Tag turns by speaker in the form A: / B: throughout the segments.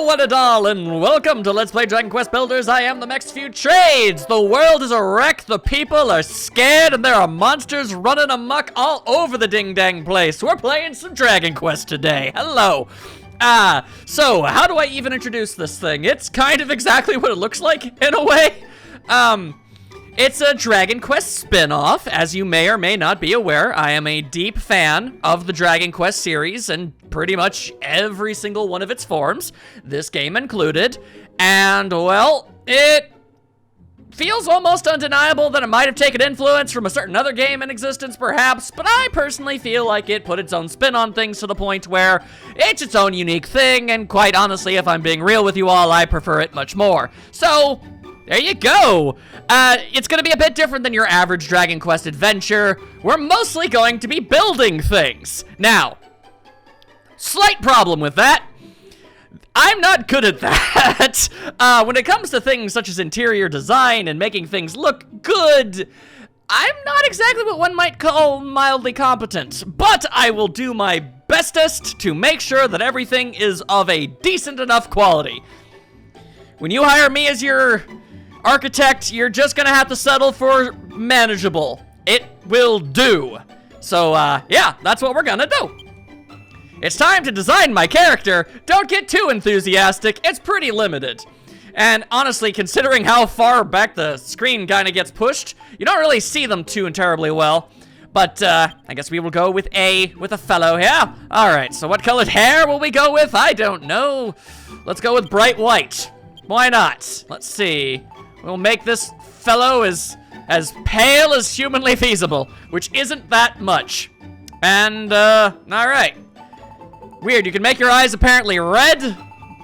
A: one and all, and welcome to Let's Play Dragon Quest Builders. I am the Next Few Trades. The world is a wreck, the people are scared, and there are monsters running amok all over the ding-dang place. We're playing some Dragon Quest today. Hello. So how do I even introduce this thing? It's kind of exactly what it looks like, in a way. It's a Dragon Quest spin-off. As you may or may not be aware, I am a deep fan of the Dragon Quest series and pretty much every single one of its forms, this game included. And, well, it feels almost undeniable that it might have taken influence from a certain other game in existence, perhaps, but I personally feel like it put its own spin on things to the point where it's its own unique thing, and quite honestly, if I'm being real with you all, I prefer it much more. So, there you go. It's gonna be a bit different than your average Dragon Quest adventure. We're mostly going to be building things. Now, slight problem with that. I'm not good at that. When it comes to things such as interior design and making things look good, I'm not exactly what one might call mildly competent, but I will do my bestest to make sure that everything is of a decent enough quality. When you hire me as your architect, you're just gonna have to settle for manageable. It will do. So, yeah, that's what we're gonna do. It's time to design my character. Don't get too enthusiastic. It's pretty limited. And honestly, considering how far back the screen kind of gets pushed, you don't really see them too terribly well. But, I guess we will go with a fellow here. All right, so what colored hair will we go with? I don't know. Let's go with bright white. Why not? Let's see. We'll make this fellow as pale as humanly feasible, which isn't that much. And, all right. Weird, you can make your eyes apparently red,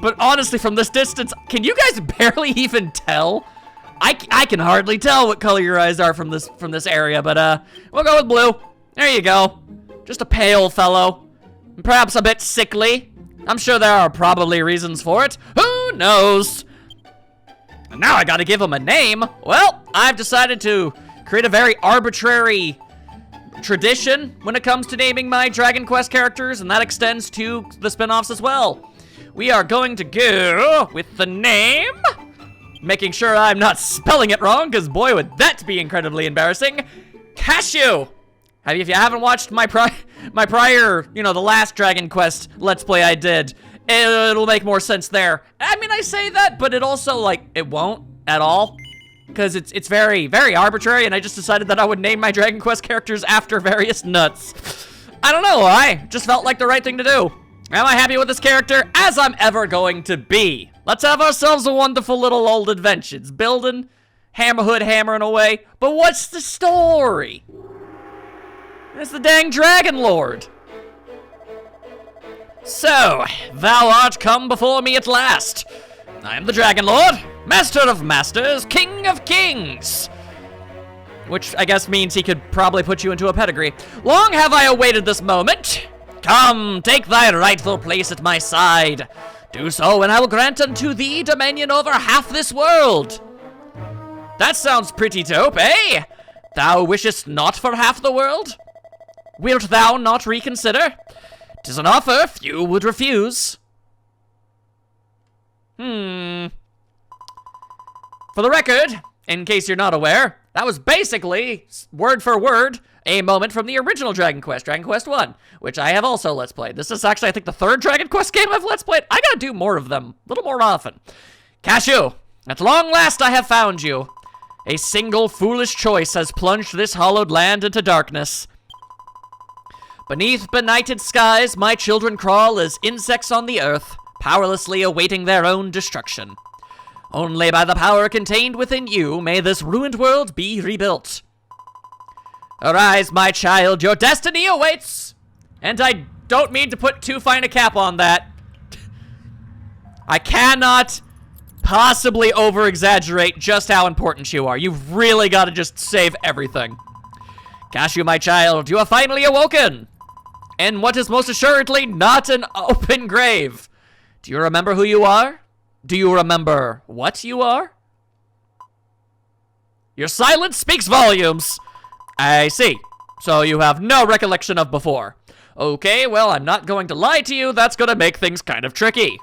A: but honestly, from this distance, can you guys barely even tell? I can hardly tell what color your eyes are from this area, but, we'll go with blue. There you go. Just a pale fellow. Perhaps a bit sickly. I'm sure there are probably reasons for it. Who knows? And now I gotta give him a name. Well, I've decided to create a very arbitrary tradition when it comes to naming my Dragon Quest characters, and that extends to the spin-offs as well. We are going to go with the name, making sure I'm not spelling it wrong, because boy, would that be incredibly embarrassing. Cashew. If you haven't watched my prior, you know, the last Dragon Quest Let's Play I did, it'll make more sense there. I mean, I say that, but it also, like, it won't at all. Because it's very, very arbitrary, and I just decided that I would name my Dragon Quest characters after various nuts. I don't know why, just felt like the right thing to do. Am I happy with this character? As I'm ever going to be. Let's have ourselves a wonderful little old adventure. It's building, hammerhood hammering away, but what's the story? It's the dang Dragon Lord. So, thou art come before me at last. I am the Dragon Lord, Master of Masters, King of Kings. Which I guess means he could probably put you into a pedigree. Long have I awaited this moment. Come, take thy rightful place at my side. Do so, and I will grant unto thee dominion over half this world. That sounds pretty dope, eh? Thou wishest not for half the world? Wilt thou not reconsider? 'Tis an offer few would refuse. For the record, in case you're not aware, that was basically, word for word, a moment from the original Dragon Quest 1, which I have also Let's Played. This is actually, I think, the third Dragon Quest game I've Let's Played. I gotta do more of them, a little more often. Cashew, at long last I have found you. A single foolish choice has plunged this hallowed land into darkness. Beneath benighted skies, my children crawl as insects on the earth, powerlessly awaiting their own destruction. Only by the power contained within you may this ruined world be rebuilt. Arise, my child, your destiny awaits! And I don't mean to put too fine a cap on that. I cannot possibly over-exaggerate just how important you are. You've really got to just save everything. Cashew, my child, you are finally awoken! In what is most assuredly not an open grave. Do you remember who you are? Do you remember what you are? Your silence speaks volumes. I see. So you have no recollection of before. Okay, well, I'm not going to lie to you. That's gonna make things kind of tricky.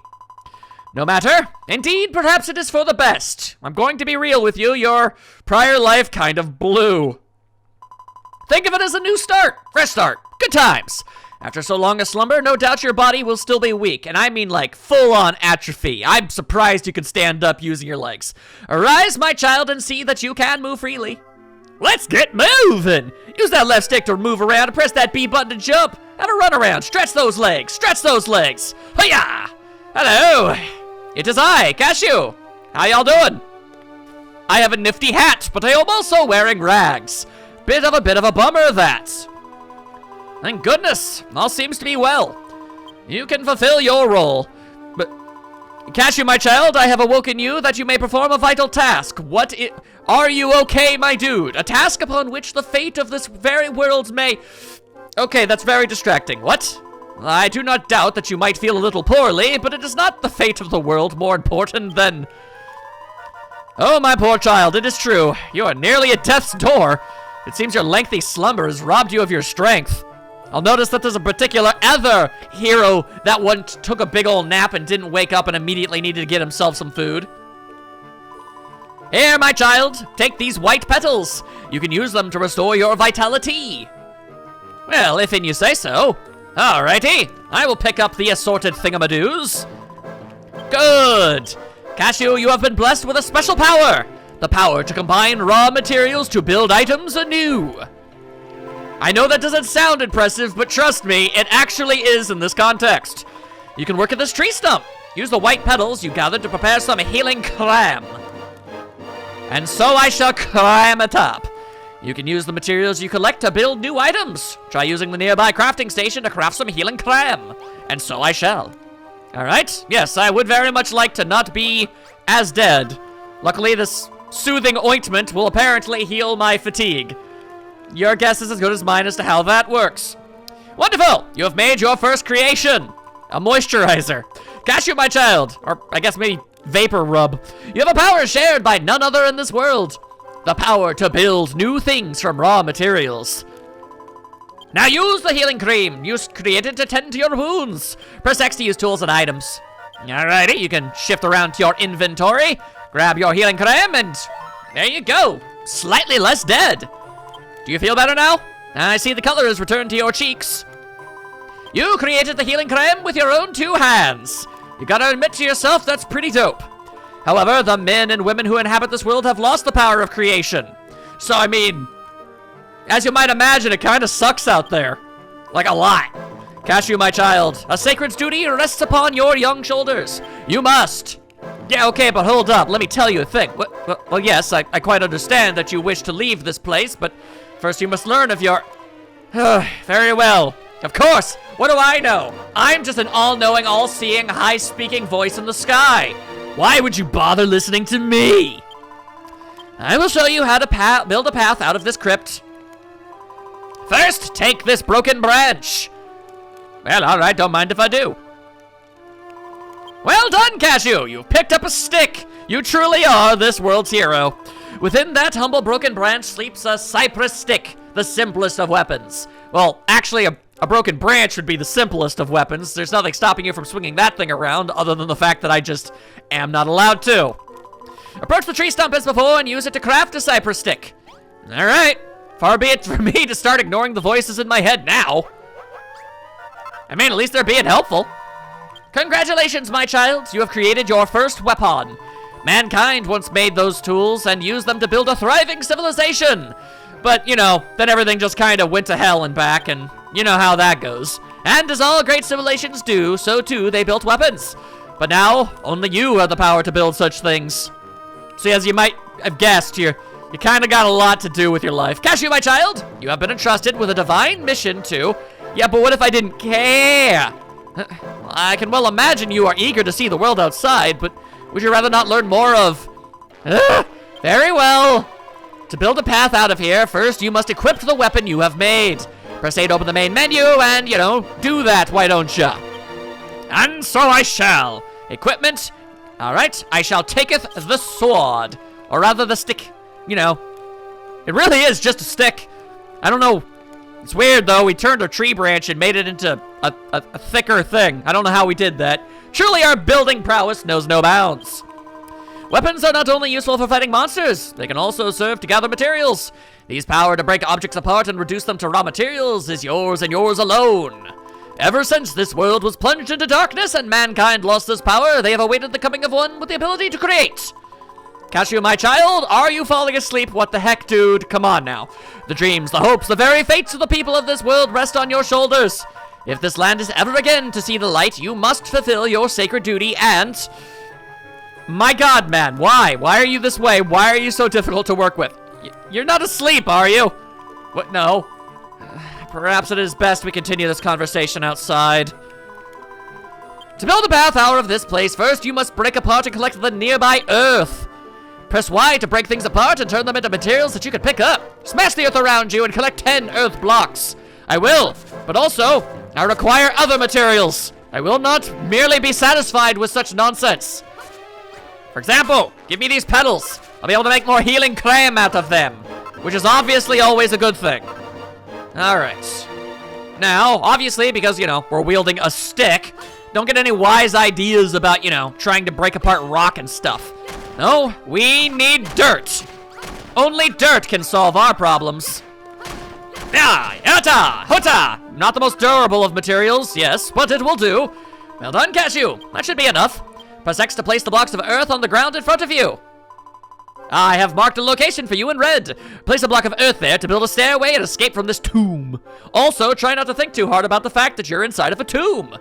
A: No matter. Indeed, perhaps it is for the best. I'm going to be real with you. Your prior life kind of blew. Think of it as a new start. Fresh start. Good times. After so long a slumber, no doubt your body will still be weak. And I mean like full-on atrophy. I'm surprised you can stand up using your legs. Arise, my child, and see that you can move freely. Let's get moving. Use that left stick to move around and press that B button to jump. Have a run around. Stretch those legs. Stretch those legs. Hiya! Hello. It is I, Cashew. How y'all doing? I have a nifty hat, but I am also wearing rags. Bit of a bummer, that. Thank goodness. All seems to be well. You can fulfill your role. But, Cashew, my child, I have awoken you that you may perform a vital task. Are you okay, my dude? A task upon which the fate of this very world may... Okay, that's very distracting. What? I do not doubt that you might feel a little poorly, but it is not the fate of the world more important than... Oh, my poor child, it is true. You are nearly at death's door. It seems your lengthy slumber has robbed you of your strength. I'll notice that there's a particular other hero that once took a big old nap and didn't wake up and immediately needed to get himself some food. Here, my child, take these white petals. You can use them to restore your vitality. Well, if you say so. Alrighty, I will pick up the assorted thingamadoos. Good. Cashew, you have been blessed with a special power. The power to combine raw materials to build items anew. I know that doesn't sound impressive, but trust me, it actually is in this context. You can work at this tree stump. Use the white petals you gathered to prepare some healing cram. And so I shall cram it up. You can use the materials you collect to build new items. Try using the nearby crafting station to craft some healing cram. And so I shall. Alright? Yes, I would very much like to not be as dead. Luckily, this soothing ointment will apparently heal my fatigue. Your guess is as good as mine as to how that works. Wonderful! You have made your first creation. A moisturizer. Cashew, my child. Or I guess maybe vapor rub. You have a power shared by none other in this world. The power to build new things from raw materials. Now use the healing cream you created to tend to your wounds. Press X to use tools and items. Alrighty, you can shift around to your inventory, grab your healing cream, and there you go. Slightly less dead. Do you feel better now? I see the color has returned to your cheeks. You created the healing cream with your own 2 hands. You gotta admit to yourself that's pretty dope. However, the men and women who inhabit this world have lost the power of creation. So, I mean, as you might imagine, it kind of sucks out there. Like a lot. Cashew, my child, a sacred duty rests upon your young shoulders. You must. Yeah, okay, but hold up. Let me tell you a thing. Well, yes, I quite understand that you wish to leave this place, but first you must learn of your... Very well. Of course. What do I know? I'm just an all-knowing, all-seeing, high-speaking voice in the sky. Why would you bother listening to me? I will show you how to build a path out of this crypt. First, take this broken branch. Well, alright, don't mind if I do. Well done, Cashew! You've picked up a stick! You truly are this world's hero. Within that humble broken branch sleeps a cypress stick, the simplest of weapons. Well, actually, a broken branch would be the simplest of weapons. There's nothing stopping you from swinging that thing around, other than the fact that I just am not allowed to. Approach the tree stump as before and use it to craft a cypress stick. Alright. Far be it from me to start ignoring the voices in my head now. I mean, at least they're being helpful. Congratulations, my child. You have created your first weapon. Mankind once made those tools and used them to build a thriving civilization. But, you know, then everything just kind of went to hell and back, and you know how that goes. And as all great civilizations do, so too they built weapons. But now, only you have the power to build such things. So as you might have guessed, you kind of got a lot to do with your life. Cashew, my child, you have been entrusted with a divine mission to... Yeah, but what if I didn't care? I can well imagine you are eager to see the world outside, but would you rather not learn more of... Very well. To build a path out of here, first you must equip the weapon you have made. Press A to open the main menu and, you know, do that, why don't ya? And so I shall. Equipment. Alright, I shall taketh the sword. Or rather the stick. You know, it really is just a stick. I don't know It's weird, though. We turned a tree branch and made it into a thicker thing. I don't know how we did that. Truly, our building prowess knows no bounds. Weapons are not only useful for fighting monsters, they can also serve to gather materials. These power to break objects apart and reduce them to raw materials is yours and yours alone. Ever since this world was plunged into darkness and mankind lost this power, they have awaited the coming of one with the ability to create. Cashew, my child, are you falling asleep? What the heck, dude? Come on now. The dreams, the hopes, the very fates of the people of this world rest on your shoulders. If this land is ever again to see the light, you must fulfill your sacred duty and... My God, man, why? Why are you this way? Why are you so difficult to work with? You're not asleep, are you? What? No. Perhaps it is best we continue this conversation outside. To build a path out of this place, first you must break apart and collect the nearby earth. Press Y to break things apart and turn them into materials that you can pick up. Smash the earth around you and collect 10 earth blocks. I will, but also, I require other materials. I will not merely be satisfied with such nonsense. For example, give me these petals. I'll be able to make more healing cream out of them, which is obviously always a good thing. All right. Now, obviously, because, you know, we're wielding a stick, don't get any wise ideas about, you know, trying to break apart rock and stuff. No, we need dirt. Only dirt can solve our problems. Yeah, yata, hota. Not the most durable of materials, yes, but it will do. Well done, Cashew. That should be enough. Press X to place the blocks of earth on the ground in front of you. I have marked a location for you in red. Place a block of earth there to build a stairway and escape from this tomb. Also, try not to think too hard about the fact that you're inside of a tomb.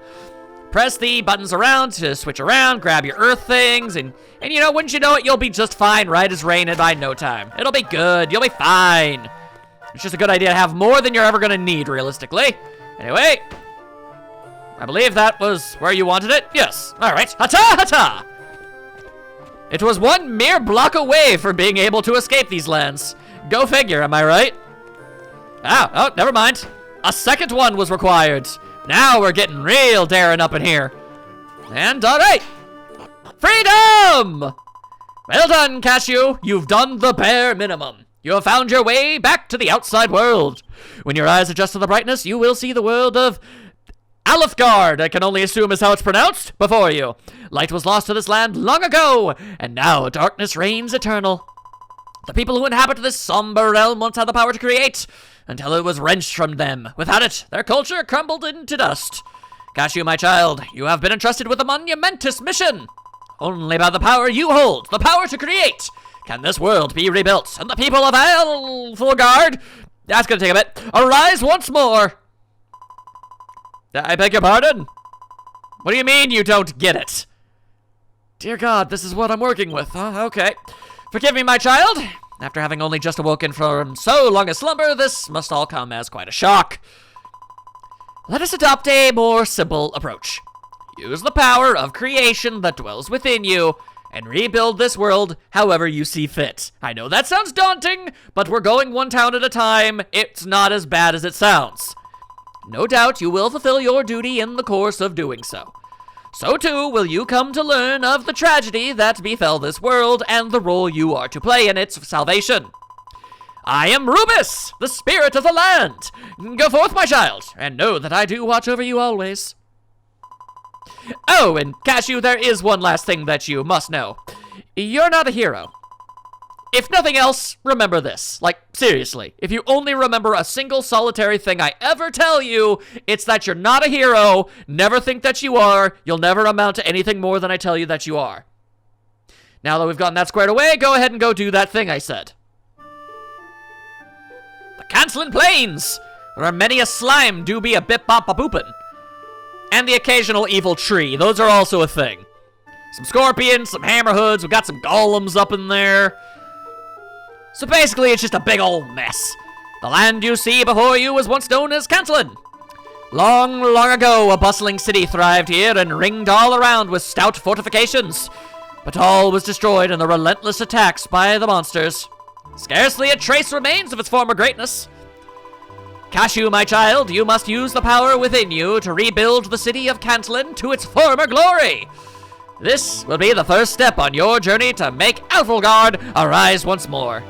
A: Press the buttons around to switch around, grab your earth things, and you know, wouldn't you know it, you'll be just fine right as rain and by no time. It'll be good, you'll be fine. It's just a good idea to have more than you're ever gonna need, realistically. Anyway, I believe that was where you wanted it. Yes, all right, hata hata. It was one mere block away from being able to escape these lands. Go figure, am I right? Oh, never mind. A second one was required. Now we're getting real daring up in here. And all right. Freedom! Well done, Cashew. You've done the bare minimum. You have found your way back to the outside world. When your eyes adjust to the brightness, you will see the world of Alethgard, I can only assume is how it's pronounced, before you. Light was lost to this land long ago, and now darkness reigns eternal. The people who inhabit this somber realm once had the power to create, until it was wrenched from them. Without it, their culture crumbled into dust. Cashew, my child, you have been entrusted with a monumentous mission. Only by the power you hold, the power to create, can this world be rebuilt, and the people of Alethgard, that's gonna take a bit, arise once more. I beg your pardon? What do you mean you don't get it? Dear God, this is what I'm working with, huh? Okay. Forgive me, my child. After having only just awoken from so long a slumber, this must all come as quite a shock. Let us adopt a more simple approach. Use the power of creation that dwells within you and rebuild this world however you see fit. I know that sounds daunting, but we're going one town at a time. It's not as bad as it sounds. No doubt you will fulfill your duty in the course of doing so. So too will you come to learn of the tragedy that befell this world and the role you are to play in its salvation. I am Rubus, the spirit of the land. Go forth, my child, and know that I do watch over you always. Oh, and Cashew, there is one last thing that you must know. You're not a hero. If nothing else, remember this. Like, seriously, if you only remember a single solitary thing I ever tell you, it's that you're not a hero. Never think that you are. You'll never amount to anything more than I tell you that you are. Now that we've gotten that squared away, go ahead and go do that thing I said. The Cancelin Plains, where many a slime do be a bip-bop-a-boopin'. And the occasional evil tree, those are also a thing. Some scorpions, some hammerhoods, we've got some golems up in there. So basically, it's just a big old mess. The land you see before you was once known as Cancelin. Long, long ago, a bustling city thrived here and ringed all around with stout fortifications. But all was destroyed in the relentless attacks by the monsters. Scarcely a trace remains of its former greatness. Cashew, my child, you must use the power within you to rebuild the city of Cancelin to its former glory. This will be the first step on your journey to make Alethgard arise once more.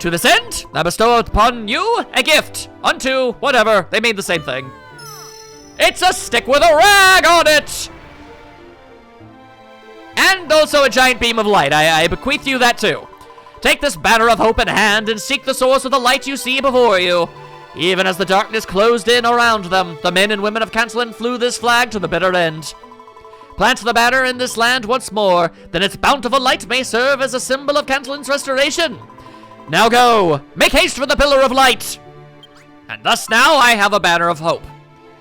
A: To this end, I bestow upon you a gift. Unto whatever. They mean the same thing. It's a stick with a rag on it! And also a giant beam of light. I bequeath you that too. Take this banner of hope in hand and seek the source of the light you see before you. Even as the darkness closed in around them, the men and women of Cancelin flew this flag to the bitter end. Plant the banner in this land once more, then its bountiful light may serve as a symbol of Cancelin's restoration. Now go, make haste for the pillar of light. And thus now I have a banner of hope.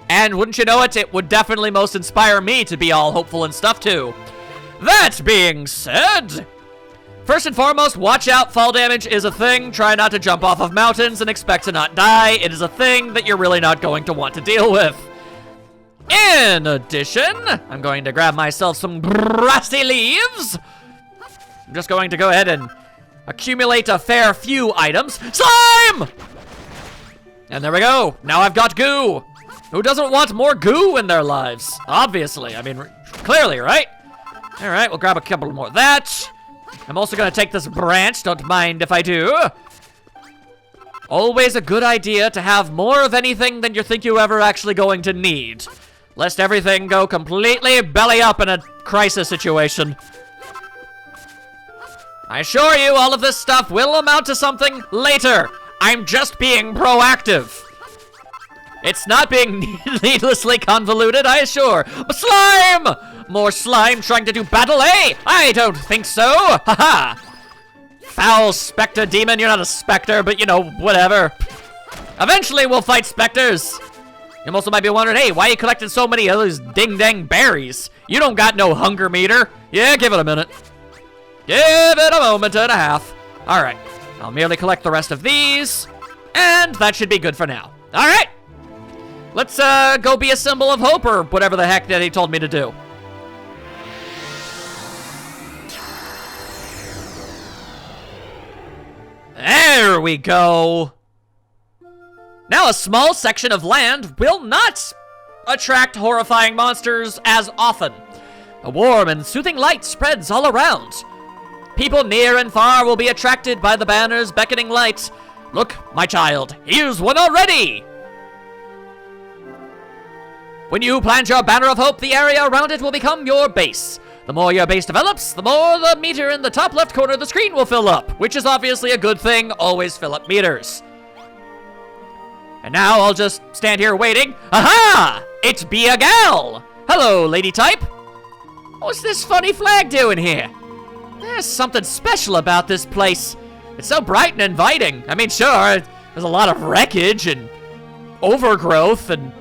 A: And wouldn't you know it, it would definitely most inspire me to be all hopeful and stuff too. That being said, first and foremost, watch out, fall damage is a thing. Try not to jump off of mountains and expect to not die. It is a thing that you're really not going to want to deal with. In addition, I'm going to grab myself some grassy leaves. I'm just going to go ahead and accumulate a fair few items. Slime! And there we go. Now I've got goo. Who doesn't want more goo in their lives? Obviously. I mean, clearly, right? All right, we'll grab a couple more of that. I'm also going to take this branch. Don't mind if I do. Always a good idea to have more of anything than you think you're ever actually going to need. Lest everything go completely belly up in a crisis situation. I assure you, all of this stuff will amount to something later. I'm just being proactive. It's not being needlessly convoluted, I assure. But slime! More slime trying to do battle, eh? I don't think so. Haha. Foul specter demon. You're not a specter, but you know, whatever. Eventually, we'll fight specters. You also might be wondering, hey, why are you collecting so many of those ding-dang berries? You don't got no hunger meter. Yeah, give it a minute. Give it a moment and a half. All right. I'll merely collect the rest of these, and that should be good for now. All right. Let's go be a symbol of hope or whatever the heck that he told me to do. There we go. Now a small section of land will not attract horrifying monsters as often. A warm and soothing light spreads all around. People near and far will be attracted by the banner's beckoning light. Look, my child, here's one already! When you plant your banner of hope, the area around it will become your base. The more your base develops, the more the meter in the top left corner of the screen will fill up, which is obviously a good thing. Always fill up meters. And now I'll just stand here waiting. Aha! It's Be a Gal! Hello, lady type. What's this funny flag doing here? There's something special about this place. It's so bright and inviting. I mean, sure, there's a lot of wreckage and overgrowth, and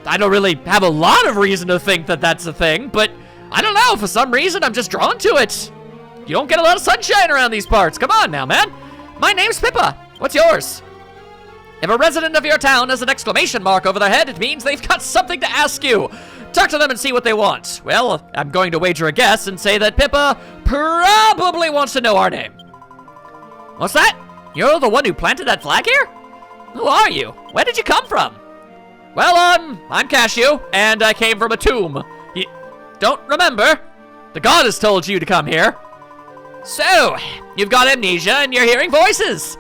A: I don't really have a lot of reason to think that that's a thing, but I don't know, for some reason, I'm just drawn to it. You don't get a lot of sunshine around these parts. Come on now, man. My name's Pippa. What's yours? If a resident of your town has an exclamation mark over their head, it means they've got something to ask you. Talk to them and see what they want. Well, I'm going to wager a guess and say that Pippa probably wants to know our name. What's that? You're the one who planted that flag here? Who are you? Where did you come from? Well, I'm Cashew, and I came from a tomb. You don't remember? The goddess told you to come here. So, you've got amnesia and you're hearing voices.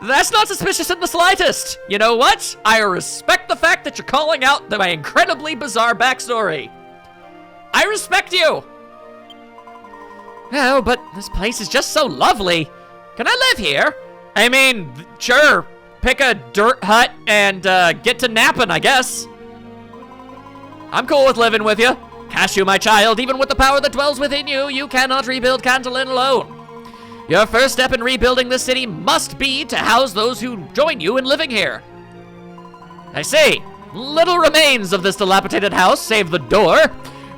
A: That's not suspicious in the slightest. You know what? I respect the fact that you're calling out my incredibly bizarre backstory. I respect you. No, but this place is just so lovely. Can I live here? I mean, sure. Pick a dirt hut and get to napping, I guess. I'm cool with living with you. Cashew, my child, even with the power that dwells within you, you cannot rebuild Cancelin alone. Your first step in rebuilding this city must be to house those who join you in living here. I see. Little remains of this dilapidated house, save the door.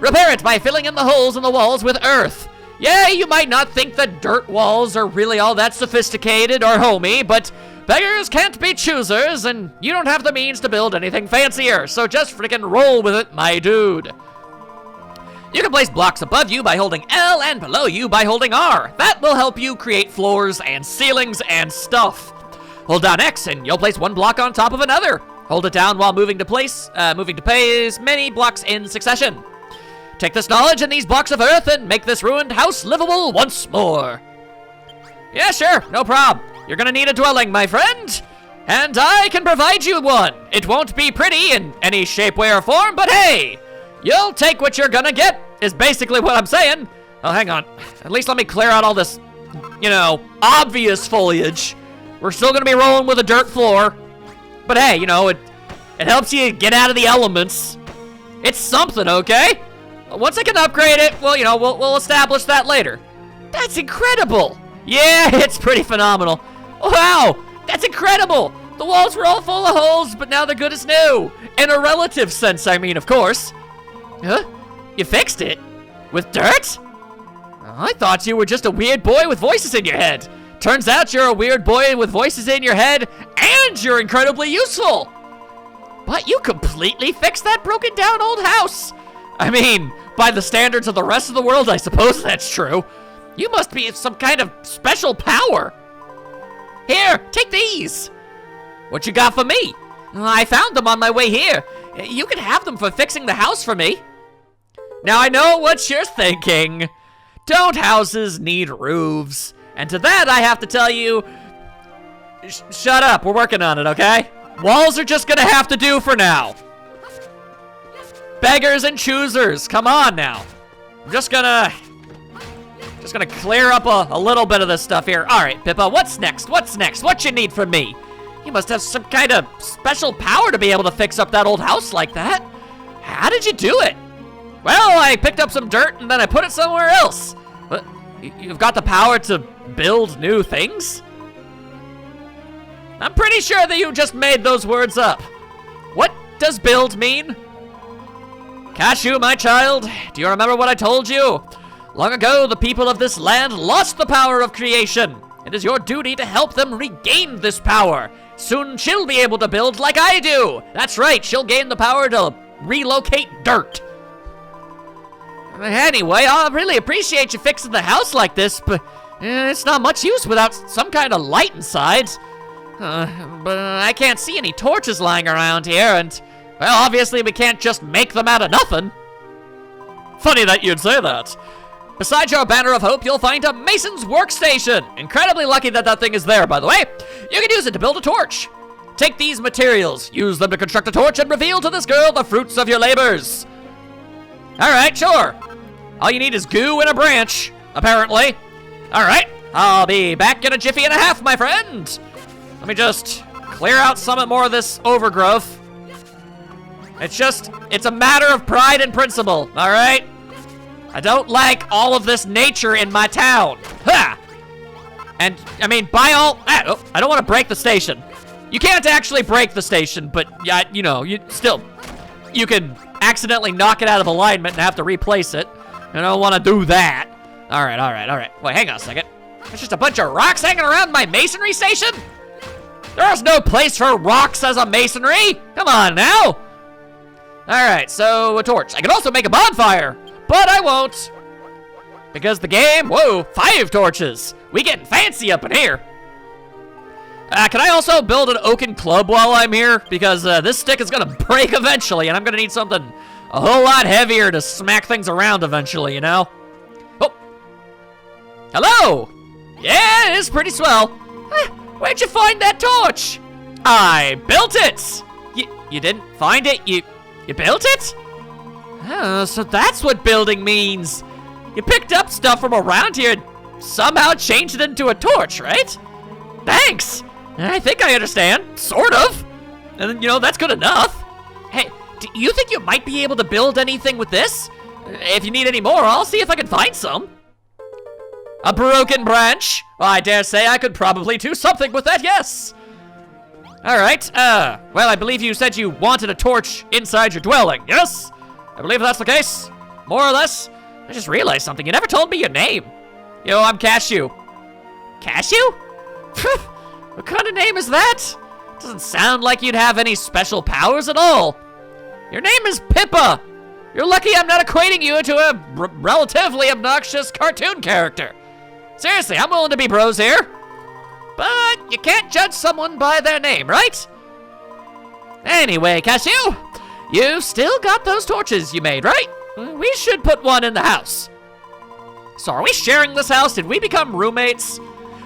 A: Repair it by filling in the holes in the walls with earth. Yeah, you might not think that dirt walls are really all that sophisticated or homey, but beggars can't be choosers, and you don't have the means to build anything fancier, so just freaking roll with it, my dude. You can place blocks above you by holding L and below you by holding R. That will help you create floors and ceilings and stuff. Hold down X and you'll place one block on top of another. Hold it down while moving to place many blocks in succession. Take this knowledge and these blocks of earth and make this ruined house livable once more. Yeah, sure, no prob. you're gonna need a dwelling, my friend. And I can provide you one. It won't be pretty in any shape, way, or form, but hey, you'll take what you're gonna get, is basically what I'm saying. Oh, hang on. At least let me clear out all this, you know, obvious foliage. We're still gonna be rolling with a dirt floor. But hey, you know, it helps you get out of the elements. It's something, okay? Once I can upgrade it, well, you know, we'll establish that later. That's incredible. Yeah, it's pretty phenomenal. Wow, that's incredible. The walls were all full of holes, but now they're good as new. In a relative sense, I mean, of course. Huh? You fixed it? With dirt? I thought you were just a weird boy with voices in your head. Turns out you're a weird boy with voices in your head, and you're incredibly useful. But you completely fixed that broken down old house. I mean, by the standards of the rest of the world, I suppose that's true. You must be some kind of special power. Here, take these. What you got for me? I found them on my way here. You can have them for fixing the house for me. Now I know what you're thinking. Don't houses need roofs? And to that I have to tell you, shut up, we're working on it, okay? Walls are just gonna have to do for now. Beggars and choosers, come on now. I'm just gonna clear up a little bit of this stuff here. All right, Pippa, what's next? What's next? What you need from me? You must have some kind of special power to be able to fix up that old house like that. How did you do it? Well, I picked up some dirt and then I put it somewhere else. What? You've got the power to build new things? I'm pretty sure that you just made those words up. What does build mean? Cashew, my child, do you remember what I told you? Long ago, the people of this land lost the power of creation. It is your duty to help them regain this power. Soon she'll be able to build like I do. That's right, she'll gain the power to relocate dirt. Anyway, I really appreciate you fixing the house like this, but it's not much use without some kind of light inside. But I can't see any torches lying around here, and, well, obviously we can't just make them out of nothing. Funny that you'd say that. Besides your banner of hope, you'll find a mason's workstation. Incredibly lucky that that thing is there, by the way. You can use it to build a torch. Take these materials, use them to construct a torch, and reveal to this girl the fruits of your labors. All right, sure. All you need is goo and a branch, apparently. All right, I'll be back in a jiffy and a half, my friend. Let me just clear out some more of this overgrowth. It's a matter of pride and principle, all right? I don't like all of this nature in my town. Ha! And, I mean, I don't want to break the station. You can't actually break the station, but, you know, you can accidentally knock it out of alignment and have to replace it. I don't want to do that. All right. Wait, hang on a second. There's just a bunch of rocks hanging around my masonry station? There's no place for rocks as a masonry. Come on now. All right, so a torch. I can also make a bonfire, but I won't. Because the game, whoa, 5 torches. We getting fancy up in here. Can I also build an oaken club while I'm here? Because this stick is gonna break eventually, and I'm gonna need something a whole lot heavier to smack things around eventually, you know? Oh. Hello. Yeah, it is pretty swell. Where'd you find that torch? I built it. You didn't find it? You built it? Oh, so that's what building means. You picked up stuff from around here and somehow changed it into a torch, right? Thanks. I think I understand, sort of. And you know, that's good enough. Hey, do you think you might be able to build anything with this? If you need any more, I'll see if I can find some. A broken branch? Well, I dare say I could probably do something with that, yes. All right, well, I believe you said you wanted a torch inside your dwelling, yes? I believe that's the case, more or less. I just realized something, you never told me your name. Yo, I'm Cashew. Cashew? What kind of name is that? Doesn't sound like you'd have any special powers at all. Your name is Pippa. You're lucky I'm not equating you to a relatively obnoxious cartoon character. Seriously, I'm willing to be bros here. But you can't judge someone by their name, right? Anyway, Cashew, you've still got those torches you made, right? We should put one in the house. So are we sharing this house? Did we become roommates?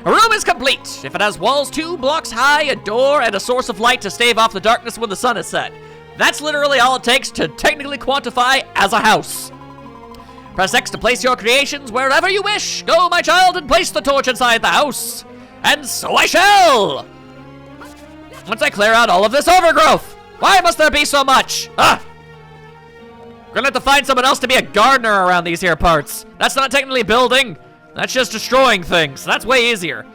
A: A room is complete if it has walls 2 blocks high, a door, and a source of light to stave off the darkness when the sun is set. That's literally all it takes to technically quantify as a house. Press X to place your creations wherever you wish. Go, my child, and place the torch inside the house. And so I shall! Once I clear out all of this overgrowth. Why must there be so much? Ah! We're gonna have to find someone else to be a gardener around these here parts. That's not technically building. That's just destroying things. That's way easier.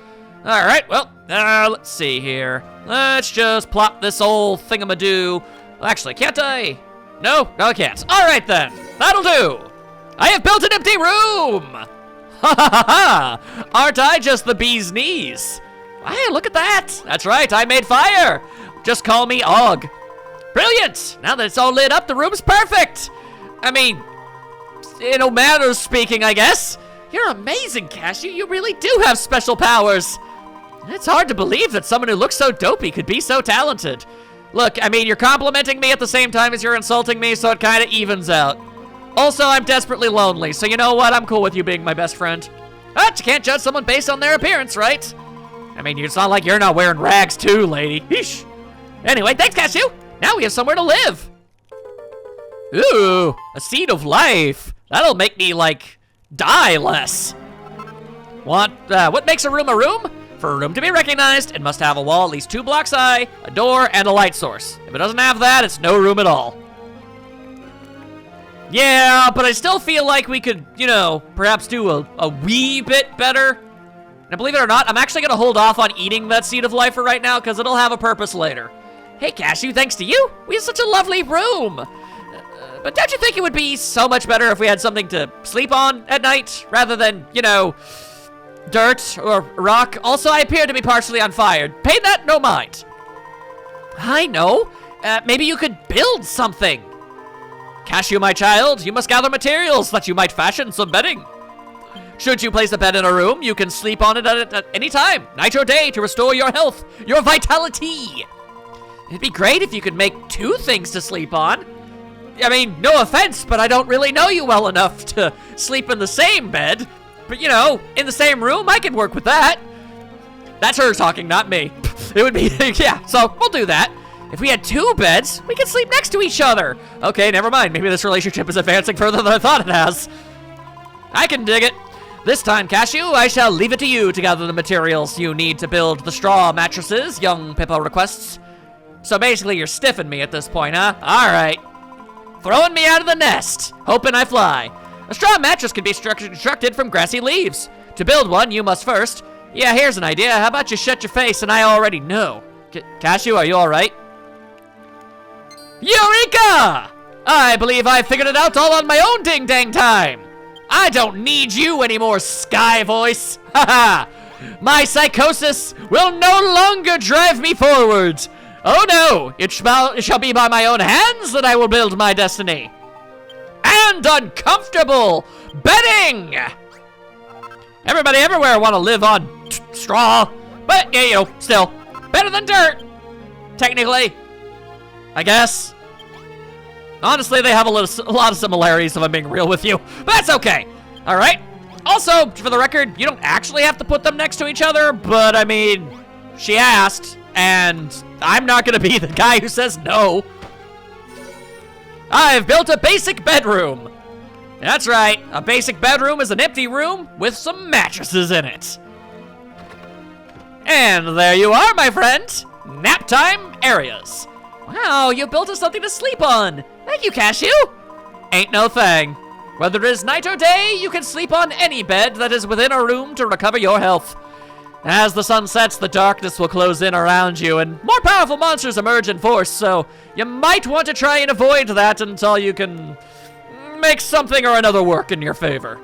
A: All right, well, let's see here. Let's just plop this old thingamadoo. Actually, can't I? No, I can't. All right then, that'll do. I have built an empty room. Ha ha ha ha! Aren't I just the bee's knees? Hey, look at that. That's right, I made fire. Just call me Og. Brilliant! Now that it's all lit up, the room's perfect. I mean, in a manner of speaking, I guess. You're amazing, Cashew. You really do have special powers. It's hard to believe that someone who looks so dopey could be so talented. Look, I mean, you're complimenting me at the same time as you're insulting me, so it kind of evens out. Also, I'm desperately lonely, so you know what? I'm cool with you being my best friend. But you can't judge someone based on their appearance, right? I mean, it's not like you're not wearing rags too, lady. Eesh. Anyway, thanks, Cashew. Now we have somewhere to live. Ooh, a seed of life. That'll make me, like, die less. What makes a room a room? For a room to be recognized, it must have a wall at least 2 blocks high, a door, and a light source. If it doesn't have that, it's no room at all. Yeah, but I still feel like we could, you know, perhaps do a wee bit better. And believe it or not, I'm actually gonna hold off on eating that seed of life for right now, because it'll have a purpose later. Hey, Cashew, thanks to you, we have such a lovely room. But don't you think it would be so much better if we had something to sleep on at night, rather than, you know, dirt or rock? Also, I appear to be partially on fire. Pay that no mind. I know. Maybe you could build something. Cashew, my child, you must gather materials that you might fashion some bedding. Should you place a bed in a room, you can sleep on it at any time, night or day, to restore your health, your vitality. It'd be great if you could make 2 things to sleep on. I mean, no offense, but I don't really know you well enough to sleep in the same bed. But, you know, in the same room, I can work with that. That's her talking, not me. It would be, yeah, so we'll do that. If we had 2 beds, we could sleep next to each other. Okay, never mind. Maybe this relationship is advancing further than I thought it has. I can dig it. This time, Cashew, I shall leave it to you to gather the materials you need to build the straw mattresses young Pippa requests. So basically, you're stiffing me at this point, huh? All right. Throwing me out of the nest, hoping I fly. A straw mattress can be constructed from grassy leaves. To build one, you must first... Yeah, here's an idea. How about you shut your face and I already know? Cashew, are you all right? Eureka! I believe I figured it out all on my own ding-dang time. I don't need you anymore, Sky Voice. Haha! My psychosis will no longer drive me forward. Oh no, it shall be by my own hands that I will build my destiny. And uncomfortable bedding! Everybody everywhere want to live on straw, but, yeah, you know, still, better than dirt, technically, I guess. Honestly, they have a lot of similarities, if I'm being real with you, but that's okay. All right. Also, for the record, you don't actually have to put them next to each other, but, I mean, she asked, and I'm not gonna be the guy who says no. I've built a basic bedroom. That's right, a basic bedroom is an empty room with some mattresses in it. And there you are, my friend. Nap time areas. Wow, you built us something to sleep on. Thank you, Cashew. Ain't no thing. Whether it is night or day, you can sleep on any bed that is within a room to recover your health. As the sun sets, the darkness will close in around you, and more powerful monsters emerge in force, so you might want to try and avoid that until you can make something or another work in your favor.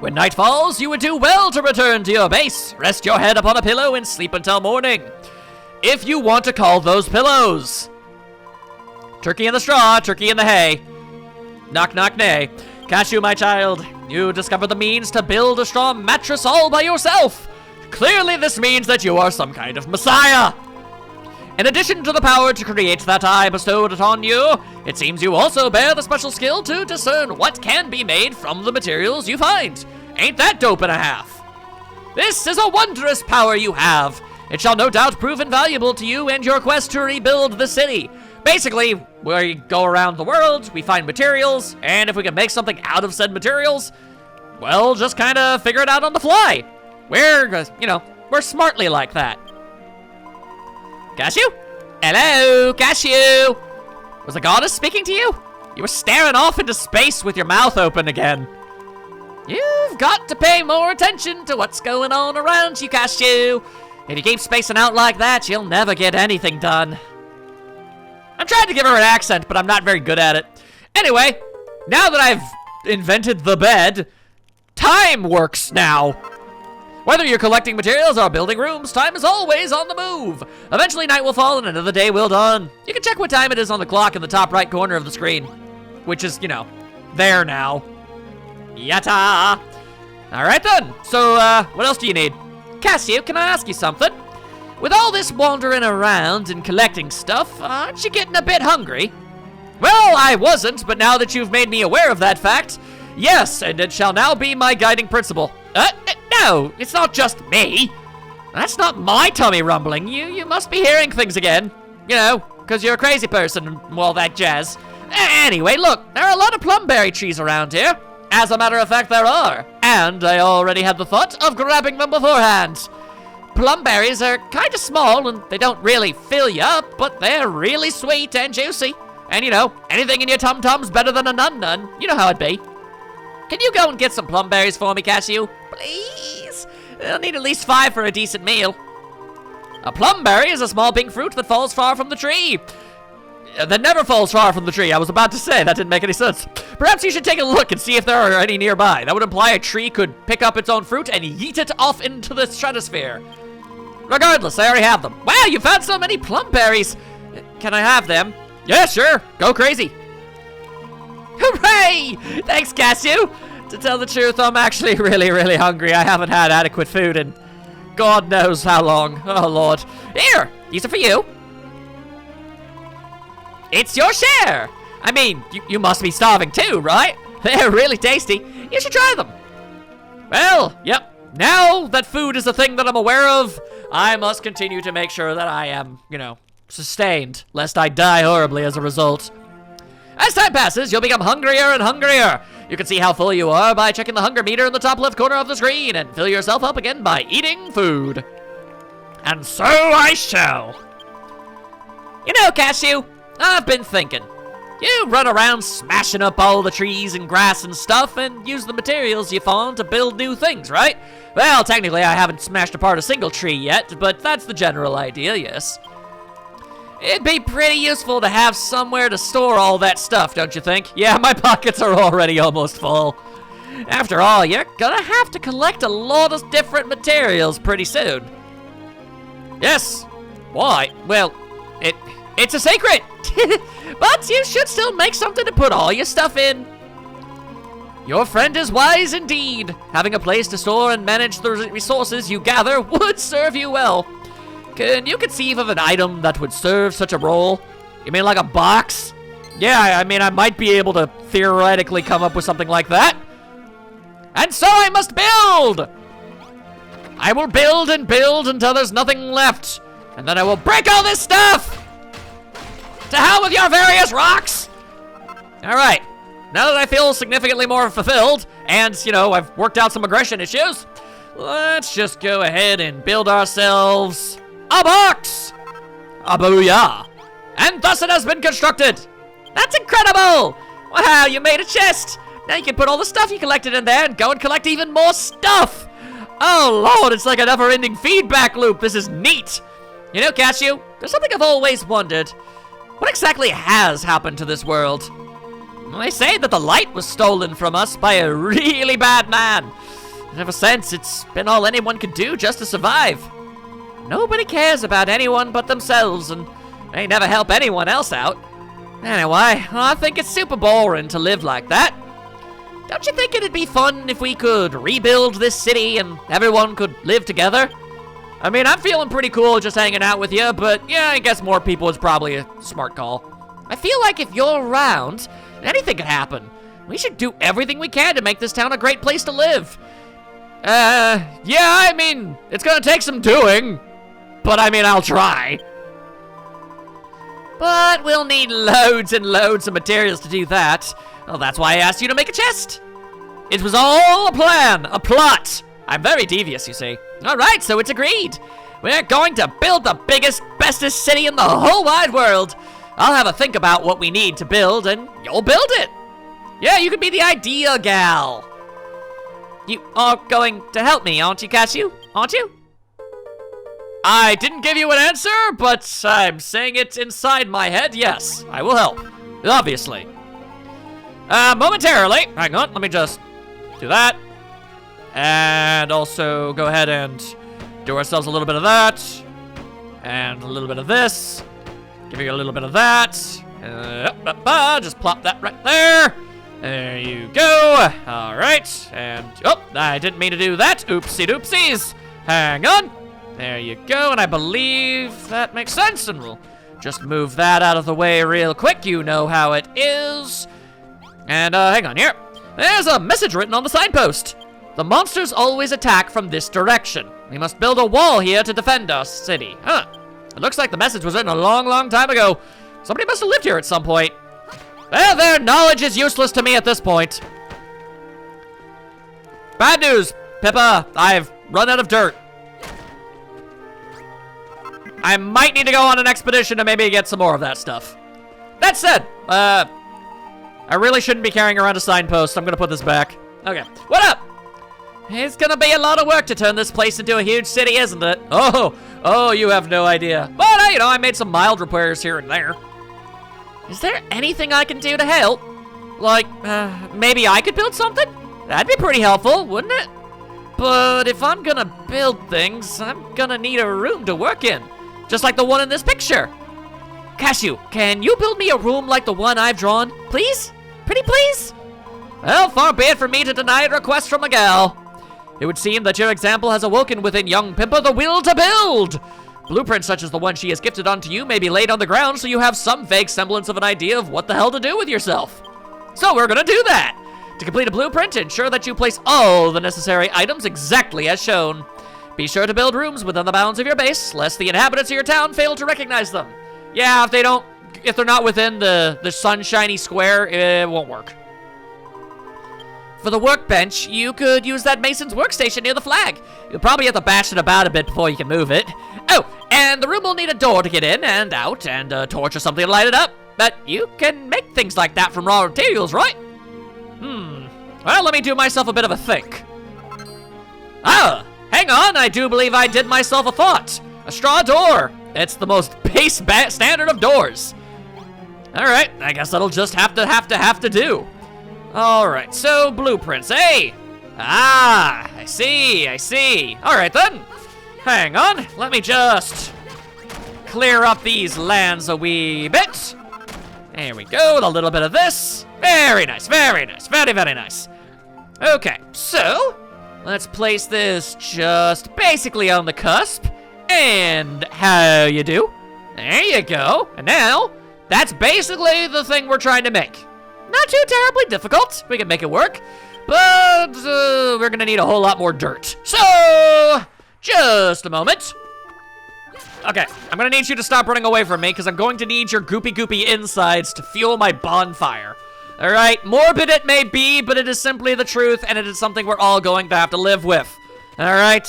A: When night falls, you would do well to return to your base, rest your head upon a pillow, and sleep until morning. If you want to call those pillows. Turkey in the straw, turkey in the hay. Knock, knock, nay. Cashew, my child, you discovered the means to build a straw mattress all by yourself. Clearly, this means that you are some kind of messiah. In addition to the power to create that I bestowed upon you, it seems you also bear the special skill to discern what can be made from the materials you find. Ain't that dope and a half? This is a wondrous power you have. It shall no doubt prove invaluable to you and your quest to rebuild the city. Basically, we go around the world, we find materials, and if we can make something out of said materials, well, just kind of figure it out on the fly. We're smartly like that. Cashew? Hello, Cashew? Was the goddess speaking to you? You were staring off into space with your mouth open again. You've got to pay more attention to what's going on around you, Cashew. If you keep spacing out like that, you'll never get anything done. I'm trying to give her an accent, but I'm not very good at it. Anyway, now that I've invented the bed, time works now. Whether you're collecting materials or building rooms, time is always on the move. Eventually night will fall and another day will dawn. You can check what time it is on the clock in the top right corner of the screen, which is, there now. Yatta! Alright then, so what else do you need? Cashew, can I ask you something? With all this wandering around and collecting stuff, aren't you getting a bit hungry? Well, I wasn't, but now that you've made me aware of that fact, yes, and it shall now be my guiding principle. No, it's not just me. That's not my tummy rumbling. You must be hearing things again. Because you're a crazy person and all that jazz. Anyway, look, there are a lot of plumberry trees around here. As a matter of fact, there are. And I already had the thought of grabbing them beforehand. Plumberries are kind of small and they don't really fill you up, but they're really sweet and juicy. And anything in your tum-tum's better than a nun-nun. You know how it be. Can you go and get some plumberries for me, Cashew? Please? I'll need at least 5 for a decent meal. A plumberry is a small pink fruit that falls far from the tree. That never falls far from the tree. I was about to say, that didn't make any sense. Perhaps you should take a look and see if there are any nearby. That would imply a tree could pick up its own fruit and yeet it off into the stratosphere. Regardless, I already have them. Wow, you found so many plumberries. Can I have them? Yeah, sure. Go crazy. Hooray! Thanks, Cashew. To tell the truth, I'm actually really, really hungry. I haven't had adequate food in God knows how long. Oh, Lord. Here, these are for you. It's your share. I mean, you must be starving too, right? They're really tasty. You should try them. Well, yep. Now that food is a thing that I'm aware of, I must continue to make sure that I am, sustained, lest I die horribly as a result. As time passes, you'll become hungrier and hungrier. You can see how full you are by checking the hunger meter in the top left corner of the screen and fill yourself up again by eating food. And so I shall. Cashew, I've been thinking. You run around smashing up all the trees and grass and stuff and use the materials you found to build new things, right? Well, technically I haven't smashed apart a single tree yet, but that's the general idea, yes. It'd be pretty useful to have somewhere to store all that stuff, don't you think? Yeah, my pockets are already almost full. After all, you're gonna have to collect a lot of different materials pretty soon. Yes. Why? Well, it's a secret. But you should still make something to put all your stuff in. Your friend is wise indeed. Having a place to store and manage the resources you gather would serve you well. Can you conceive of an item that would serve such a role? You mean like a box? Yeah, I mean, I might be able to theoretically come up with something like that. And so I must build! I will build and build until there's nothing left. And then I will break all this stuff! To hell with your various rocks! Alright, now that I feel significantly more fulfilled, and, I've worked out some aggression issues, let's just go ahead and build ourselves a box! A booyah! And thus it has been constructed! That's incredible! Wow, you made a chest! Now you can put all the stuff you collected in there and go and collect even more stuff! Oh lord, it's like a never-ending feedback loop. This is neat! Cashew, there's something I've always wondered. What exactly has happened to this world? They say that the light was stolen from us by a really bad man. And ever since, it's been all anyone could do just to survive. Nobody cares about anyone but themselves, and they never help anyone else out. Anyway, I think it's super boring to live like that. Don't you think it'd be fun if we could rebuild this city and everyone could live together? I mean, I'm feeling pretty cool just hanging out with you, but yeah, I guess more people is probably a smart call. I feel like if you're around, anything could happen. We should do everything we can to make this town a great place to live. Yeah, I mean, it's gonna take some doing. But I mean, I'll try. But we'll need loads and loads of materials to do that. Well, that's why I asked you to make a chest. It was all a plan, a plot. I'm very devious, you see. All right, so it's agreed. We're going to build the biggest, bestest city in the whole wide world. I'll have a think about what we need to build, and you'll build it. Yeah, you could be the idea gal. You are going to help me, aren't you, Cashew? Aren't you? I didn't give you an answer, but I'm saying it inside my head. Yes, I will help. Obviously. Momentarily. Hang on, let me just do that. And also go ahead and do ourselves a little bit of that. And a little bit of this. Give you a little bit of that. Just plop that right there. There you go. All right. And, oh, I didn't mean to do that. Oopsie doopsies. Hang on. There you go. And I believe that makes sense. And we'll just move that out of the way real quick. You know how it is. And, hang on here. There's a message written on the signpost. The monsters always attack from this direction. We must build a wall here to defend our city. Huh. It looks like the message was written a long, long time ago. Somebody must have lived here at some point. Well, their knowledge is useless to me at this point. Bad news, Pippa. I've run out of dirt. I might need to go on an expedition to maybe get some more of that stuff. That said, I really shouldn't be carrying around a signpost. I'm gonna put this back. Okay, what up? It's gonna be a lot of work to turn this place into a huge city, isn't it? Oh, you have no idea. But, you know, I made some mild repairs here and there. Is there anything I can do to help? Like, maybe I could build something? That'd be pretty helpful, wouldn't it? But if I'm gonna build things, I'm gonna need a room to work in. Just like the one in this picture. Cashew, can you build me a room like the one I've drawn? Please? Pretty please? Well, far be it for me to deny a request from a gal. It would seem that your example has awoken within young Pippa the will to build. Blueprints such as the one she has gifted onto you may be laid on the ground so you have some vague semblance of an idea of what the hell to do with yourself. So we're gonna do that. To complete a blueprint, ensure that you place all the necessary items exactly as shown. Be sure to build rooms within the bounds of your base, lest the inhabitants of your town fail to recognize them. Yeah, if they're not within the sunshiny square, it won't work. For the workbench, you could use that mason's workstation near the flag. You'll probably have to bash it about a bit before you can move it. Oh, and the room will need a door to get in and out, and a torch or something to light it up. But you can make things like that from raw materials, right? Well, let me do myself a bit of a think. Ah, hang on, I do believe I did myself a thought. A straw door. It's the most base standard of doors. All right, I guess that'll just have to do. All right, so blueprints, eh? Ah, I see. All right then, hang on. Let me just clear up these lands a wee bit. There we go, with a little bit of this. Very nice, very nice. Okay, so let's place this just basically on the cusp. And how you do? There you go. And now, that's basically the thing we're trying to make. Not too terribly difficult. We can make it work. But we're gonna need a whole lot more dirt. So, just a moment. Okay, I'm gonna need you to stop running away from me because I'm going to need your goopy insides to fuel my bonfire. All right, morbid it may be, but it is simply the truth, and it is something we're all going to have to live with. All right?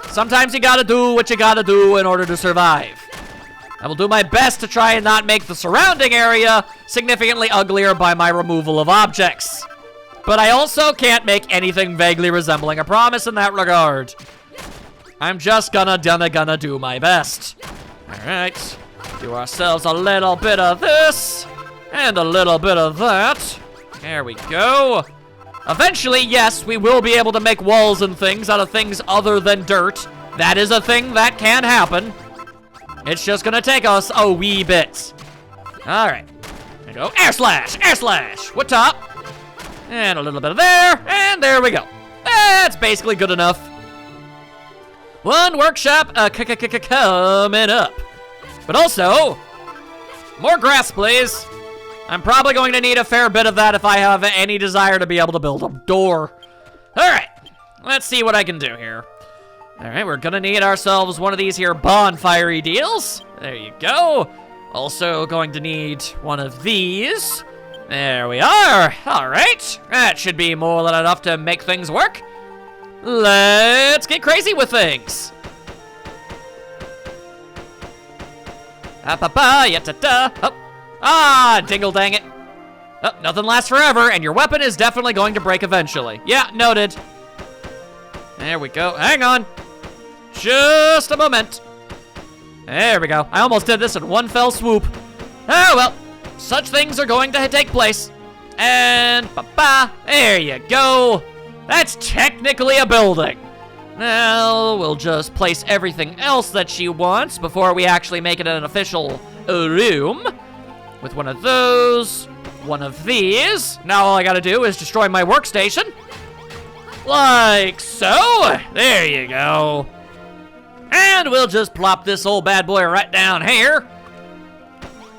A: Sometimes you gotta do what you gotta do in order to survive. I will do my best to try and not make the surrounding area significantly uglier by my removal of objects. But I also can't make anything vaguely resembling a promise in that regard. I'm just gonna do my best. All right, do ourselves a little bit of this and a little bit of that. There we go. Eventually, yes, we will be able to make walls and things out of things other than dirt. That is a thing that can happen. It's just gonna take us a wee bit. All right, there we go. Air slash, what top? And a little bit of there, and there we go. That's basically good enough. One workshop coming up. But also, more grass, please. I'm probably going to need a fair bit of that if I have any desire to be able to build a door. All right, let's see what I can do here. All right, we're gonna need ourselves one of these here bonfire-y deals. There you go. Also going to need one of these. There we are. All right, that should be more than enough to make things work. Let's get crazy with things. Dingle dang it. Oh, nothing lasts forever, and your weapon is definitely going to break eventually. Yeah, noted. There we go. Hang on. Just a moment. There we go. I almost did this in one fell swoop. Oh, well. Such things are going to take place. And, there you go. That's technically a building. Now, we'll just place everything else that she wants before we actually make it an official room. With one of those, one of these. Now all I gotta do is destroy my workstation. Like so. There you go. And we'll just plop this old bad boy right down here.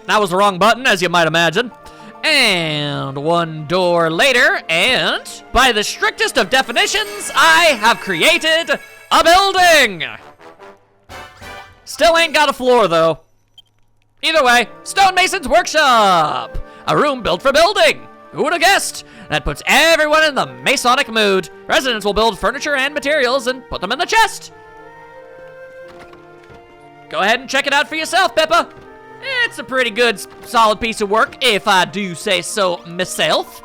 A: That was the wrong button, as you might imagine. And one door later, and by the strictest of definitions, I have created a building. Still ain't got a floor, though. Either way, Stonemason's Workshop. A room built for building. Who would have guessed? That puts everyone in the Masonic mood. Residents will build furniture and materials and put them in the chest. Go ahead and check it out for yourself, Pippa. It's a pretty good, solid piece of work, if I do say so myself.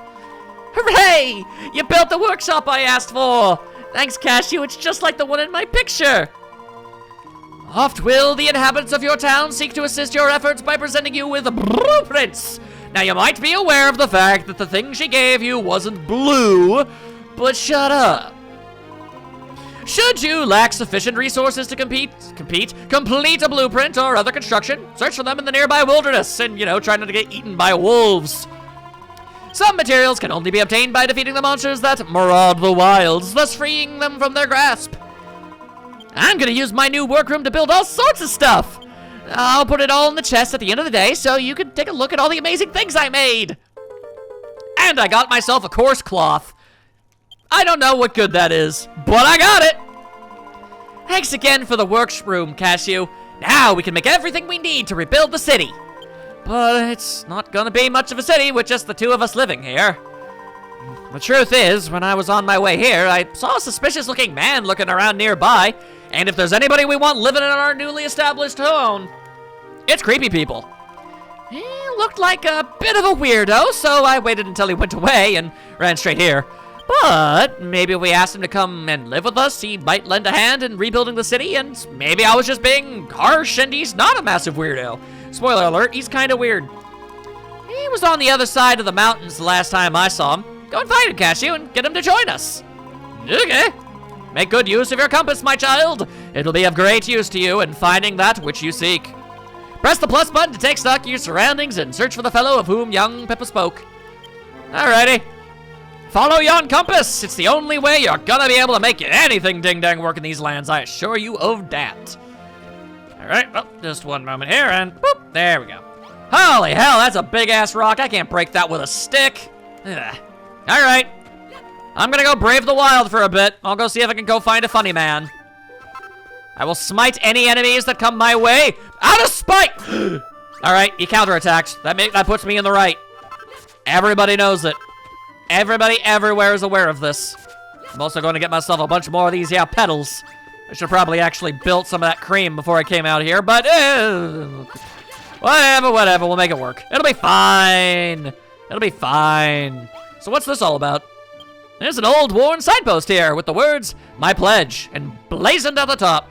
A: Hooray! You built the workshop I asked for. Thanks, Cashew. It's just like the one in my picture. Oft will the inhabitants of your town seek to assist your efforts by presenting you with blueprints. Now, you might be aware of the fact that the thing she gave you wasn't blue, but shut up. Should you lack sufficient resources to complete a blueprint or other construction, search for them in the nearby wilderness and, try not to get eaten by wolves. Some materials can only be obtained by defeating the monsters that maraud the wilds, thus freeing them from their grasp. I'm gonna use my new workroom to build all sorts of stuff. I'll put it all in the chest at the end of the day so you can take a look at all the amazing things I made. And I got myself a coarse cloth. I don't know what good that is, but I got it. Thanks again for the workroom, Cashew. Now we can make everything we need to rebuild the city. But it's not gonna be much of a city with just the two of us living here. The truth is, when I was on my way here, I saw a suspicious-looking man looking around nearby, and if there's anybody we want living in our newly established home, it's creepy people. He looked like a bit of a weirdo, so I waited until he went away and ran straight here. But maybe if we asked him to come and live with us, he might lend a hand in rebuilding the city, and maybe I was just being harsh and he's not a massive weirdo. Spoiler alert, he's kind of weird. He was on the other side of the mountains the last time I saw him. Go and find him, Cashew, and get him to join us. Okay. Make good use of your compass, my child. It'll be of great use to you in finding that which you seek. Press the plus button to take stock of your surroundings and search for the fellow of whom young Pippa spoke. Alrighty. Follow yon compass. It's the only way you're gonna be able to make anything ding-dang work in these lands. I assure you of that. Alright, well, just one moment here, and boop, there we go. Holy hell, that's a big-ass rock. I can't break that with a stick. Ugh. Alright. I'm gonna go brave the wild for a bit. I'll go see if I can go find a funny man. I will smite any enemies that come my way out of spite! Alright, he counterattacked. That puts me in the right. Everybody knows it. Everybody everywhere is aware of this. I'm also going to get myself a bunch more of these petals. I should probably actually built some of that cream before I came out here, but whatever, we'll make it work. It'll be fine. It'll be fine. So what's this all about? There's an old worn signpost here with the words, "My pledge," emblazoned at the top.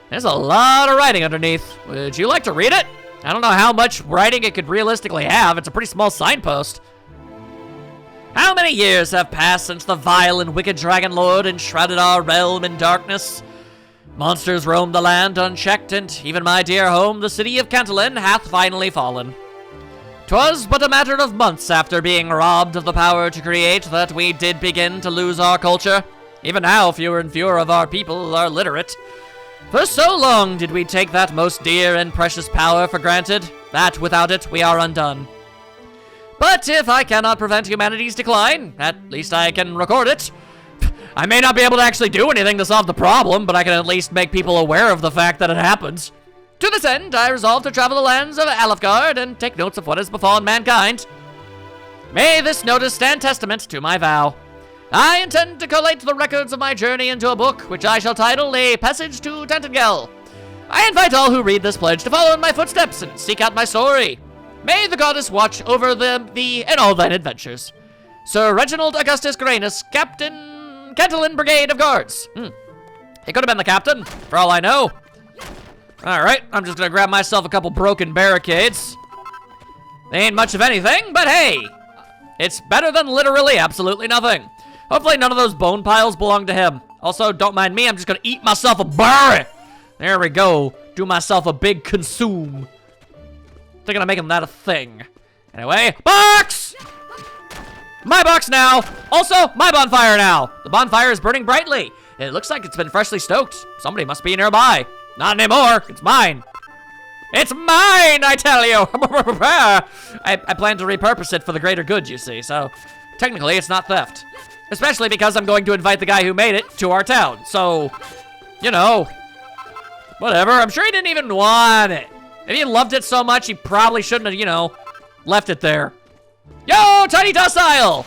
A: There's a lot of writing underneath. Would you like to read it? I don't know how much writing it could realistically have. It's a pretty small signpost. How many years have passed since the vile and wicked Dragon Lord enshrouded our realm in darkness? Monsters roam the land unchecked, and even my dear home, the city of Cantalin, hath finally fallen. 'Twas but a matter of months after being robbed of the power to create that we did begin to lose our culture. Even now, fewer and fewer of our people are literate. For so long did we take that most dear and precious power for granted, that without it we are undone. But if I cannot prevent humanity's decline, at least I can record it. I may not be able to actually do anything to solve the problem, but I can at least make people aware of the fact that it happens. To this end, I resolve to travel the lands of Alefgard and take notes of what has befallen mankind. May this notice stand testament to my vow. I intend to collate the records of my journey into a book, which I shall title A Passage to Tantangel. I invite all who read this pledge to follow in my footsteps and seek out my story. May the goddess watch over thee in all thine adventures. Sir Reginald Augustus Granus, Captain Cantillon Brigade of Guards. He could have been the captain, for all I know. Alright, I'm just gonna grab myself a couple broken barricades. They ain't much of anything, but hey, it's better than literally absolutely nothing. Hopefully none of those bone piles belong to him. Also, don't mind me, I'm just gonna eat myself a berry. There we go. Do myself a big consume. Thinking of making that a thing. Anyway, box! My box now! Also, my bonfire now! The bonfire is burning brightly. It looks like it's been freshly stoked. Somebody must be nearby. Not anymore. It's mine. It's mine, I tell you! I plan to repurpose it for the greater good, you see, so technically it's not theft. Especially because I'm going to invite the guy who made it to our town, so, you know, whatever. I'm sure he didn't even want it. If he loved it so much, he probably shouldn't have, you know, left it there. Yo, Tiny Docile!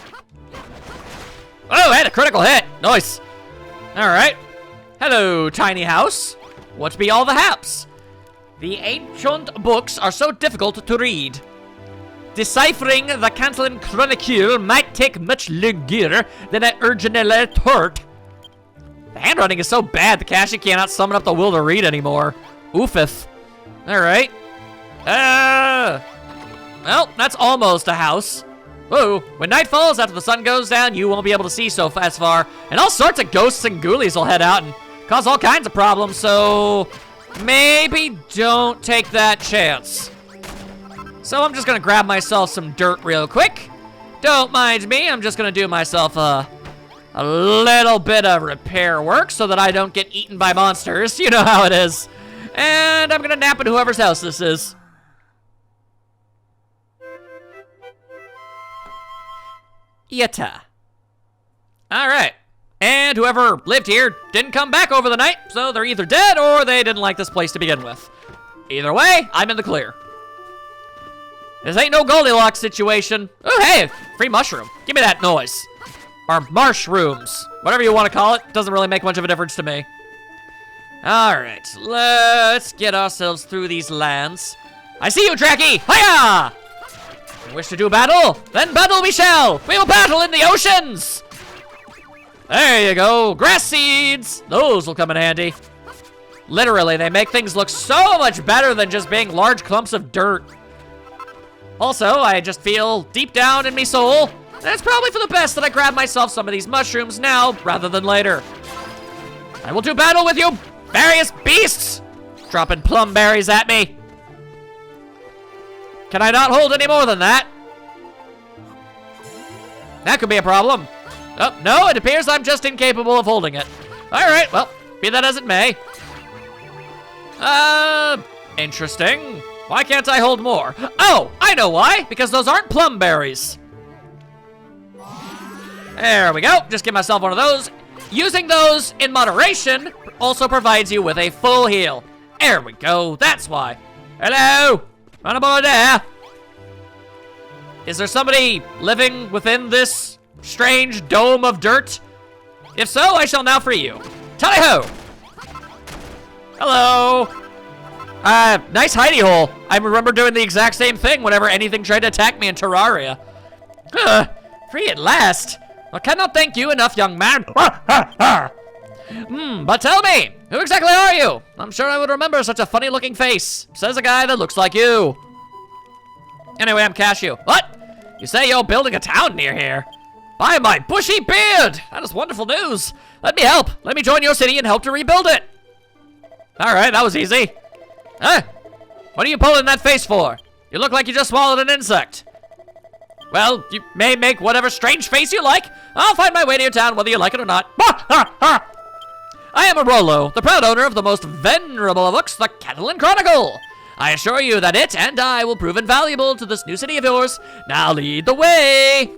A: Oh, I had a critical hit. Nice. All right. Hello, Tiny House. What be all the haps? The ancient books are so difficult to read. Deciphering the Cantillon Chronicle might take much longer than I originally thought. The handwriting is so bad, the cashier cannot summon up the will to read anymore. Oofeth. All right. Well, that's almost a house. Whoa, when night falls after the sun goes down, you won't be able to see so fast far, and all sorts of ghosts and ghoulies will head out and cause all kinds of problems, so maybe don't take that chance. So I'm just gonna grab myself some dirt real quick. Don't mind me, I'm just gonna do myself a little bit of repair work so that I don't get eaten by monsters. You know how it is. And I'm gonna nap in whoever's house this is. Yata. All right. And whoever lived here didn't come back over the night, so they're either dead or they didn't like this place to begin with. Either way, I'm in the clear. This ain't no Goldilocks situation. Oh, hey, free mushroom. Give me that noise. Or marshrooms. Whatever you want to call it. Doesn't really make much of a difference to me. All right, let's get ourselves through these lands. I see you, Tracky. Hiya! You wish to do battle? Then battle we shall! We will battle in the oceans! There you go, grass seeds! Those will come in handy. Literally, they make things look so much better than just being large clumps of dirt. Also, I just feel deep down in me soul that it's probably for the best that I grab myself some of these mushrooms now rather than later. I will do battle with you various beasts! Dropping plum berries at me. Can I not hold any more than that? That could be a problem. Oh, no, it appears I'm just incapable of holding it. All right, well, be that as it may. Interesting. Why can't I hold more? Oh, I know why, because those aren't plum berries. There we go, just give myself one of those. Using those in moderation also provides you with a full heal. There we go, that's why. Hello? Run aboard there. Is there somebody living within this strange dome of dirt? If so, I shall now free you. Tally-ho! Hello. Nice hidey hole. I remember doing the exact same thing whenever anything tried to attack me in Terraria. Free at last. I cannot thank you enough, young man. But tell me, who exactly are you? I'm sure I would remember such a funny-looking face. Says a guy that looks like you. Anyway, I'm Cashew. What? You say you're building a town near here? By my bushy beard! That is wonderful news. Let me help. Let me join your city and help to rebuild it. All right, that was easy. Huh? What are you pulling that face for? You look like you just swallowed an insect. Well, you may make whatever strange face you like. I'll find my way to your town whether you like it or not. I am a Rollo, the proud owner of the most venerable of books, the Cantillon Chronicle. I assure you that it and I will prove invaluable to this new city of yours. Now lead the way.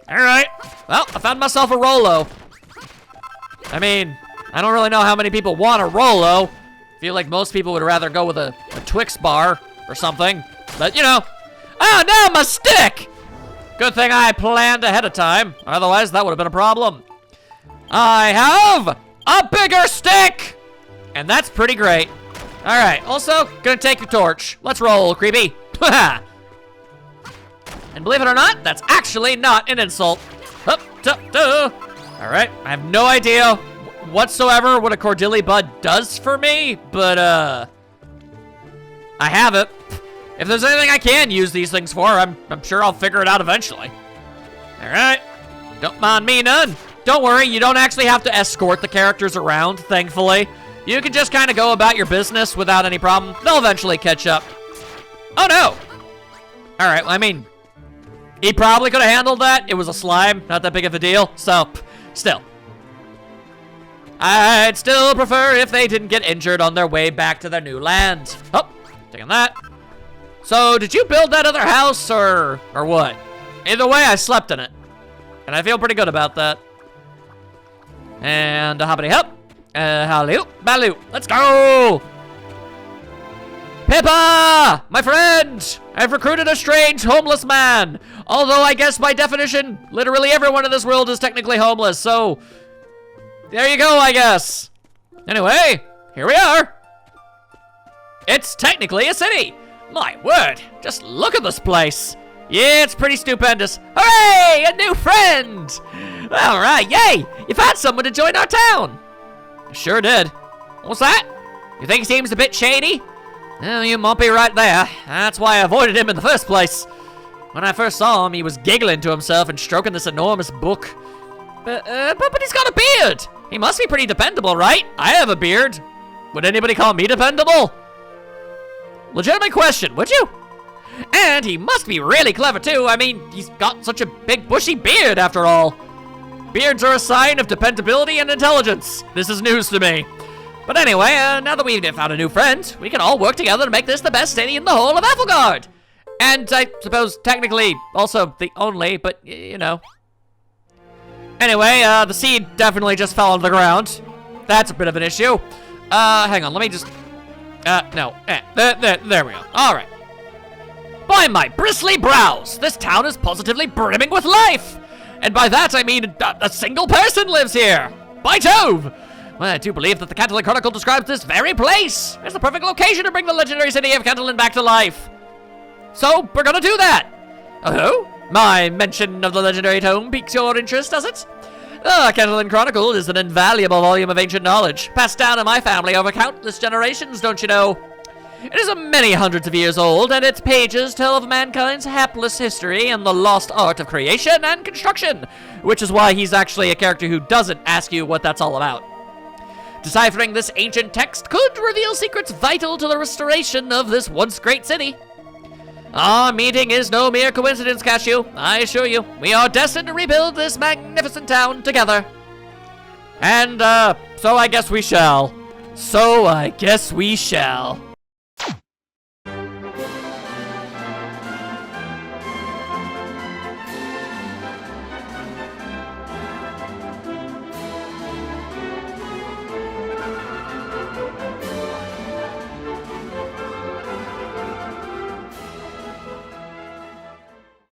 A: All right. Well, I found myself a Rollo. I mean, I don't really know how many people want a Rolo. I feel like most people would rather go with a Twix bar or something. But, you know. Oh, no, my stick! Good thing I planned ahead of time. Otherwise, that would have been a problem. I have a bigger stick! And that's pretty great. All right, also, gonna take your torch. Let's roll, creepy. And believe it or not, that's actually not an insult. All right, I have no idea whatsoever what a Cordelia bud does for me, but I have it. If there's anything I can use these things for, I'm sure I'll figure it out eventually. All right, don't mind me none. Don't worry, you don't actually have to escort the characters around, thankfully. You can just kind of go about your business without any problem. They'll eventually catch up. Oh no! All right, well, I mean, he probably could have handled that. It was a slime, not that big of a deal, so still. I'd still prefer if they didn't get injured on their way back to their new land. Oh, taking that. So, did you build that other house, or what? Either way, I slept in it. And I feel pretty good about that. And a hoppity hop. Halloo, baloo. Let's go! Pippa! My friend! I've recruited a strange homeless man. Although I guess by definition, literally everyone in this world is technically homeless, so there you go, I guess. Anyway, here we are. It's technically a city. My word, just look at this place. Yeah, it's pretty stupendous. Hooray, a new friend! All right, yay! You found someone to join our town. Sure did. What's that? You think he seems a bit shady? Well, you might be right there. That's why I avoided him in the first place. When I first saw him, he was giggling to himself and stroking this enormous book. But he's got a beard. He must be pretty dependable, right? I have a beard. Would anybody call me dependable? Legitimate question, would you? And he must be really clever, too. I mean, he's got such a big, bushy beard, after all. Beards are a sign of dependability and intelligence. This is news to me. But anyway, now that we've found a new friend, we can all work together to make this the best city in the whole of Ethelgard. And I suppose technically also the only, but you know. Anyway, the seed definitely just fell on the ground. That's a bit of an issue. Hang on, let me just, no, there we go. All right. By my bristly brows, this town is positively brimming with life. And by that, I mean a single person lives here. By Jove! Well, I do believe that the Cantillon Chronicle describes this very place as the perfect location to bring the legendary city of Cantillon back to life. So, we're gonna do that. Oh? My mention of the legendary tome piques your interest, does it? The Cantillon Chronicle is an invaluable volume of ancient knowledge, passed down in my family over countless generations, don't you know? It is a many hundreds of years old, and its pages tell of mankind's hapless history and the lost art of creation and construction, which is why he's actually a character who doesn't ask you what that's all about. Deciphering this ancient text could reveal secrets vital to the restoration of this once great city. Our meeting is no mere coincidence, Cashew. I assure you, we are destined to rebuild this magnificent town together. And, so I guess we shall.